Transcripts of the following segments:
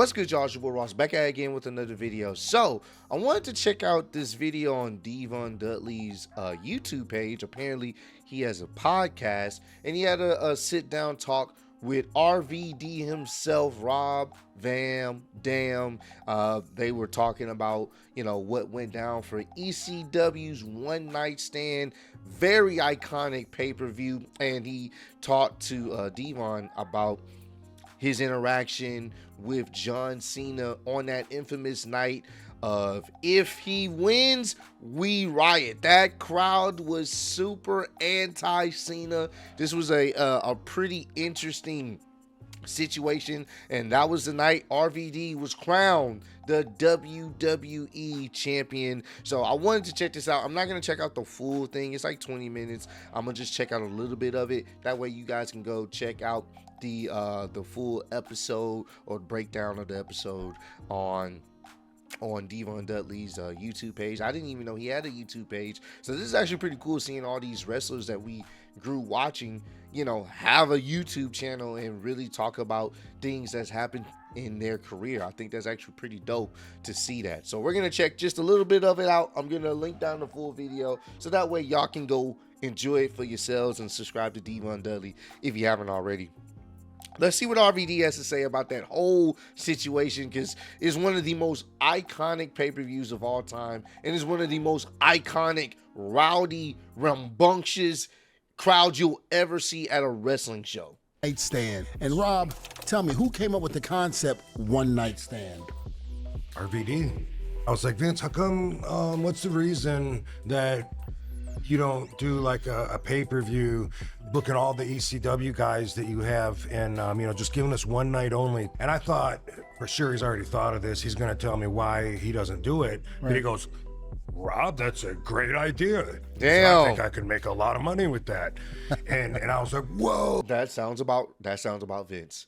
What's good, y'all? It's your boy Ross back at it again with another video. So I wanted to check out this video on Devon Dudley's YouTube page. Apparently he has a podcast and he had a sit down talk with RVD himself, Rob Van Dam. They were talking about, what went down for ECW's One Night Stand, very iconic pay-per-view, and he talked to Devon about his interaction with John Cena on that infamous night of if he wins, we riot. That crowd was super anti-Cena. This was a pretty interesting situation, and that was the night RVD was crowned the WWE champion. So I wanted to check this out. I'm not going to check out the full thing. It's like 20 minutes. I'm going to just check out a little bit of it. That way you guys can go check out the full episode or breakdown of the episode on Devon Dudley's YouTube page. I didn't even know he had a YouTube page. So this is actually pretty cool seeing all these wrestlers that we grew watching, have a YouTube channel and really talk about things that's happened in their career. I think that's actually pretty dope to see that. So we're going to check just a little bit of it out. I'm going to link down the full video so that way y'all can go enjoy it for yourselves and subscribe to Devon Dudley if you haven't already. Let's see what RVD has to say about that whole situation, because it's one of the most iconic pay-per-views of all time, and it's one of the most iconic, rowdy, rambunctious crowds you'll ever see at a wrestling show. Night stand. And Rob, tell me, who came up with the concept one night stand? RVD. I was like, Vince, how come, what's the reason that you don't do like a pay-per-view, booking all the ECW guys that you have and, just giving us one night only? And I thought, for sure he's already thought of this. He's going to tell me why he doesn't do it. Right. But he goes, Rob, that's a great idea. Damn. So I think I could make a lot of money with that. And I was like, whoa. That sounds about Vince.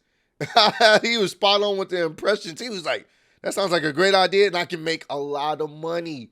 He was spot on with the impressions. He was like, that sounds like a great idea and I can make a lot of money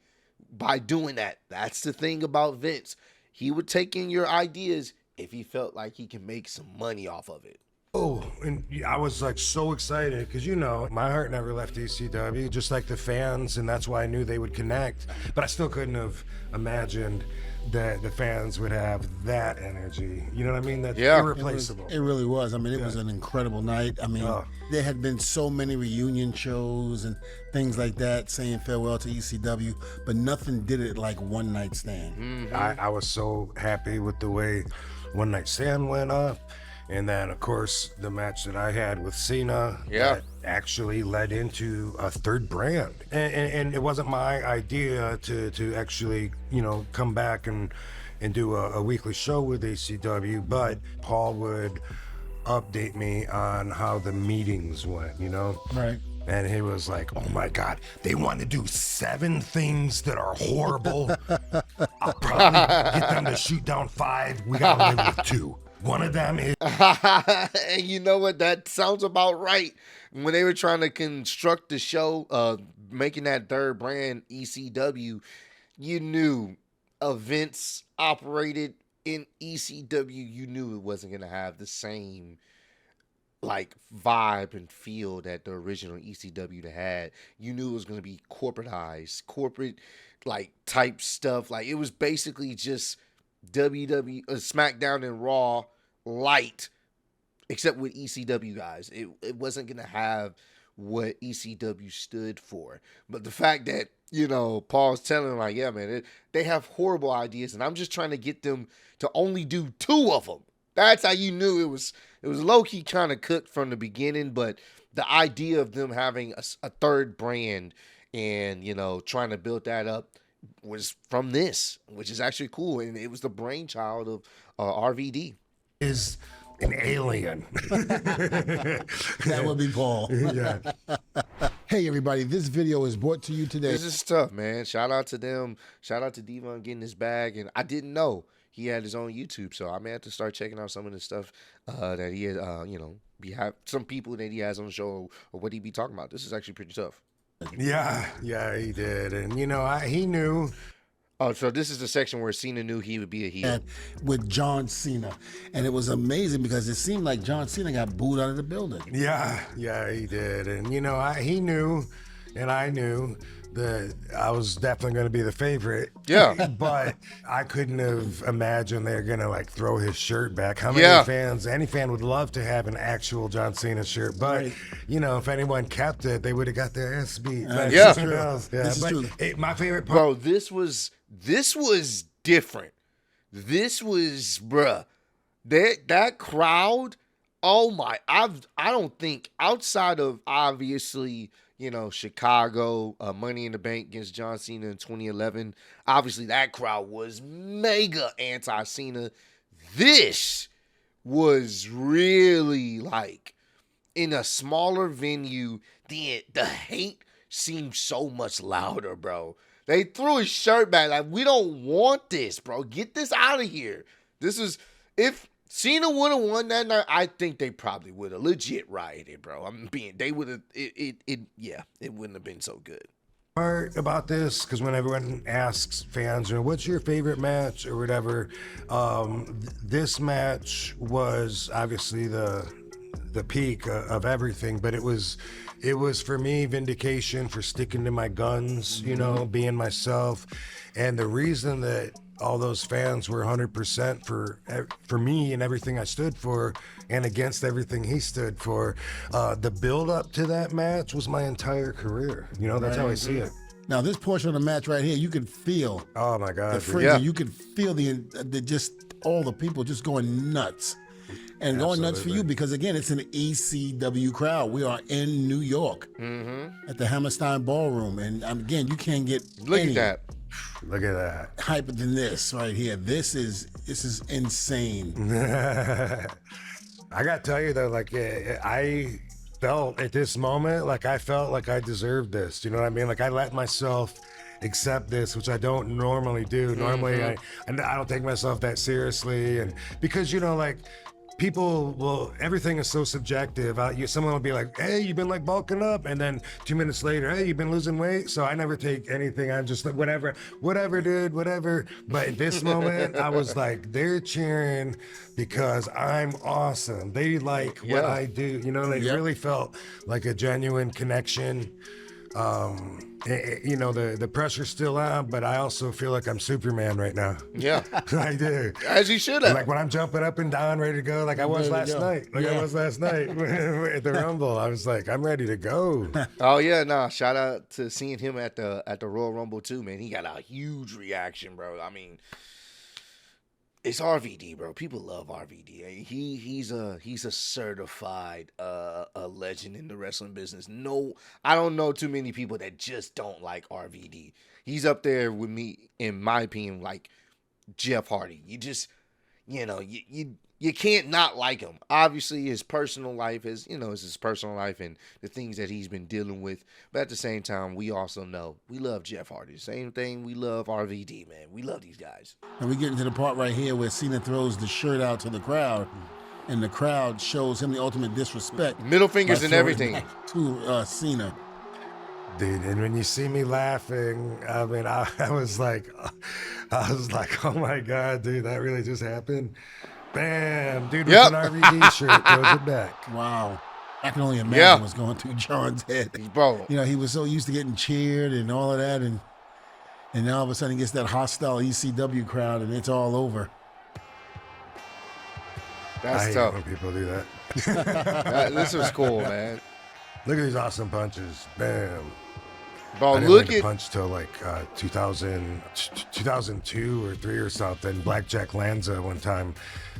by doing that. That's the thing about Vince. He would take in your ideas if he felt like he can make some money off of it. Oh, and I was like so excited because, my heart never left ECW, just like the fans, and that's why I knew they would connect. But I still couldn't have imagined that the fans would have that energy. You know what I mean? That's irreplaceable. It really was. I mean, it was an incredible night. I mean, there had been so many reunion shows and things like that saying farewell to ECW, but nothing did it like One Night Stand. Mm-hmm. I was so happy with the way One Night Stand went up. And then, of course, the match that I had with Cena that actually led into a third brand. And it wasn't my idea to actually, come back and do a weekly show with ACW, but Paul would update me on how the meetings went, Right. And he was like, oh my God, they want to do 7 things that are horrible. I'll probably get them to shoot down 5. We got to live with 2. One of them is... And you know what? That sounds about right. When they were trying to construct the show, making that third brand ECW, you knew events operated in ECW. You knew it wasn't going to have the same vibe and feel that the original ECW had. You knew it was going to be corporatized, corporate type stuff. It was basically just WWE, SmackDown and Raw light, except with ECW guys. It wasn't gonna have what ECW stood for. But the fact that Paul's telling man, they have horrible ideas, and I'm just trying to get them to only do 2 of them. That's how you knew it was low key kind of cooked from the beginning. But the idea of them having a third brand and trying to build that up was from this, which is actually cool, and it was the brainchild of RVD. Is an alien. That would be Paul. Yeah. Hey everybody, this video is brought to you today. This is tough, man. Shout out to them. Shout out to Devon getting his bag, and I didn't know he had his own YouTube, so I may have to start checking out some of the stuff that he had, some people that he has on the show or what he be talking about. This is actually pretty tough. Yeah, he did. And, he knew Oh, so this is the section where Cena knew he would be a heel. With John Cena. And it was amazing because it seemed like John Cena got booed out of the building. Yeah, he did. And, you know, he knew, and I knew that I was definitely going to be the favorite. Yeah. But I couldn't have imagined they're going to, like, throw his shirt back. How many fans, any fan would love to have an actual John Cena shirt. But, you know, if anyone kept it, they would have got their ass beat. This is true. My favorite part. Bro, this was different. This was, bruh, that crowd. Oh my! I don't think outside of obviously, you know, Chicago, Money in the Bank against John Cena in 2011. Obviously, that crowd was mega anti-Cena. This was really like in a smaller venue. The hate seemed so much louder, bro. They threw his shirt back like, we don't want this, bro. Get this out of here. This is, if Cena would have won that night, I think they probably would have legit rioted, bro. They would have, it wouldn't have been so good. Part about this, because when everyone asks fans, you know, what's your favorite match or whatever, this match was obviously the peak of everything, but it was for me me for sticking to my guns, you know, being myself. And the reason that all those fans were 100% for me and everything I stood for, and against everything he stood for, the build up to that match was my entire career. You know, that's how I see it. Now, this portion of the match right here, you can feel. Oh my God! The freaking, you can feel the just all the people just going nuts. And going nuts for you because, again, it's an ECW crowd. We are in New York at the Hammerstein Ballroom. And, again, you can't get Look at that. Look at that. Hyper than this right here. This is insane. I got to tell you, though, like, I felt at this moment, like I felt like I deserved this. You know what I mean? Like, I let myself accept this, which I don't normally do. Normally, I don't take myself that seriously. And because, you know, like, people will, everything is so subjective. Someone will be like, hey, you've been like bulking up. And then 2 minutes later, hey, you've been losing weight. So I never take anything. I'm just like, whatever, dude, whatever. But at this moment, I was like, they're cheering because I'm awesome. They like what I do. You know, they really felt like a genuine connection. You know, the pressure's still on, but I also feel like I'm Superman right now. Yeah. I do. As you should have. Like when I'm jumping up and down, ready to go, like I was last night. I was last night at the Rumble. I was like, I'm ready to go. Oh yeah, nah. Shout out to seeing him at the Royal Rumble too, man. He got a huge reaction, bro. I mean, it's RVD, bro. People love RVD. He's a certified a legend in the wrestling business. No, I don't know too many people that just don't like RVD. He's up there with me, in my opinion, like Jeff Hardy. You just, you know, you can't not like him. Obviously, his personal life is, you know, it's his personal life and the things that he's been dealing with. But at the same time, we also know we love Jeff Hardy. Same thing, we love RVD, man. We love these guys. And we get into the part right here where Cena throws the shirt out to the crowd, and the crowd shows him the ultimate disrespect. Middle fingers and everything. To Cena. Dude, and when you see me laughing, I mean, I was like, oh my God, dude, that really just happened. Bam, dude with an RVD shirt throws it back. Wow. I can only imagine what's going through John's head. Bro. You know, he was so used to getting cheered and all of that, and now all of a sudden he gets that hostile ECW crowd, and it's all over. That's I tough. hate when people do that. This was cool, man. Look at these awesome punches. Bam. Bro, I didn't look learn to at punch till like 2002 or 3 or something. Blackjack Lanza one time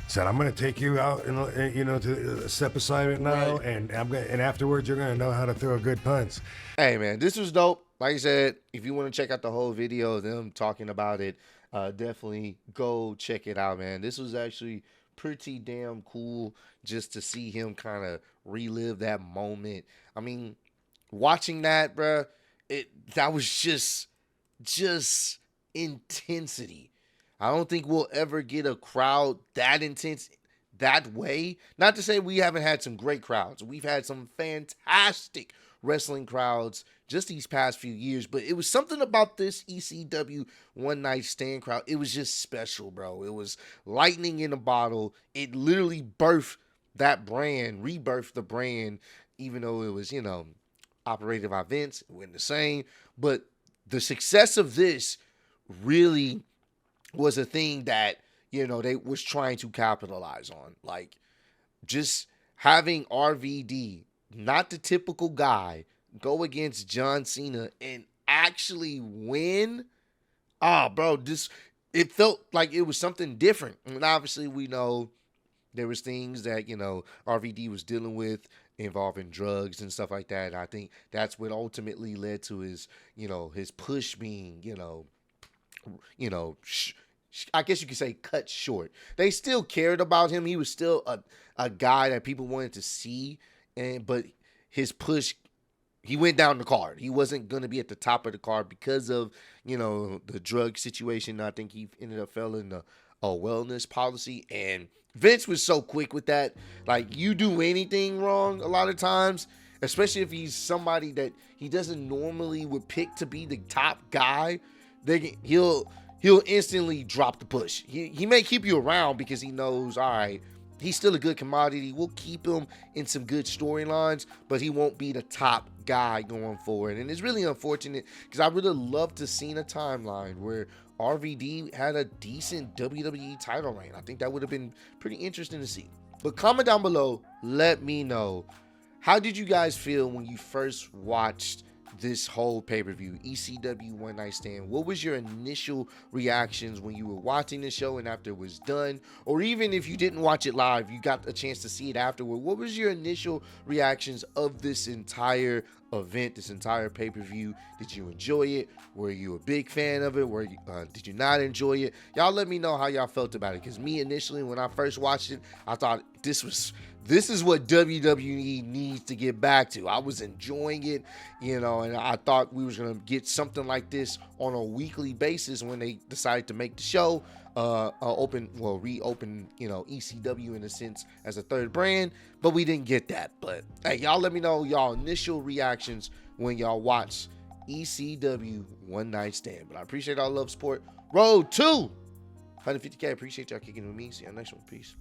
said, "I'm gonna take you out and you know to step aside now, and and afterwards you're gonna know how to throw a good punch." Hey man, this was dope. Like I said, if you want to check out the whole video of them talking about it, definitely go check it out, man. This was actually pretty damn cool just to see him kind of relive that moment. I mean, watching that, bruh, that was just intensity. I don't think we'll ever get a crowd that intense that way. Not to say we haven't had some great crowds. We've had some fantastic wrestling crowds just these past few years, but it was something about this ECW One Night Stand crowd. It was just special, bro. It was lightning in a bottle. It literally birthed that brand, rebirthed the brand, even though it was, operated by Vince. It wasn't the same. But the success of this really was a thing that, they was trying to capitalize on. Like, just having RVD, not the typical guy, go against John Cena and actually win. Bro, it felt like it was something different. And obviously we know there was things that, RVD was dealing with involving drugs and stuff like that. And I think that's what ultimately led to his, his push being, I guess you could say cut short. They still cared about him. He was still a guy that people wanted to see, but his push, he went down the card. He wasn't going to be at the top of the card because of, the drug situation. I think he ended up fell in a wellness policy, and Vince was so quick with that. Like, you do anything wrong a lot of times, especially if he's somebody that he doesn't normally would pick to be the top guy, he'll instantly drop the push. He may keep you around because he knows, all right, he's still a good commodity. We'll keep him in some good storylines, but he won't be the top guy going forward. And it's really unfortunate because I would have loved to seen a timeline where RVD had a decent WWE title reign. I think that would have been pretty interesting to see. But comment down below, let me know, how did you guys feel when you first watched this whole pay-per-view, ECW One Night Stand? What was your initial reactions when you were watching the show and after it was done? Or even if you didn't watch it live, you got a chance to see it afterward. What was your initial reactions of this entire event, this entire pay-per-view? Did you enjoy it? Were you a big fan of it? Did you not enjoy it? Y'all let me know how y'all felt about it, because me initially, when I first watched it, I thought this is what WWE needs to get back to. I was enjoying it, and I thought we was going to get something like this on a weekly basis when they decided to make the show reopen, ECW in a sense as a third brand, but we didn't get that. But hey, y'all let me know y'all initial reactions when y'all watch ECW One Night Stand. But I appreciate all love, support. Road to 150K. Appreciate y'all kicking with me. See y'all next one. Peace.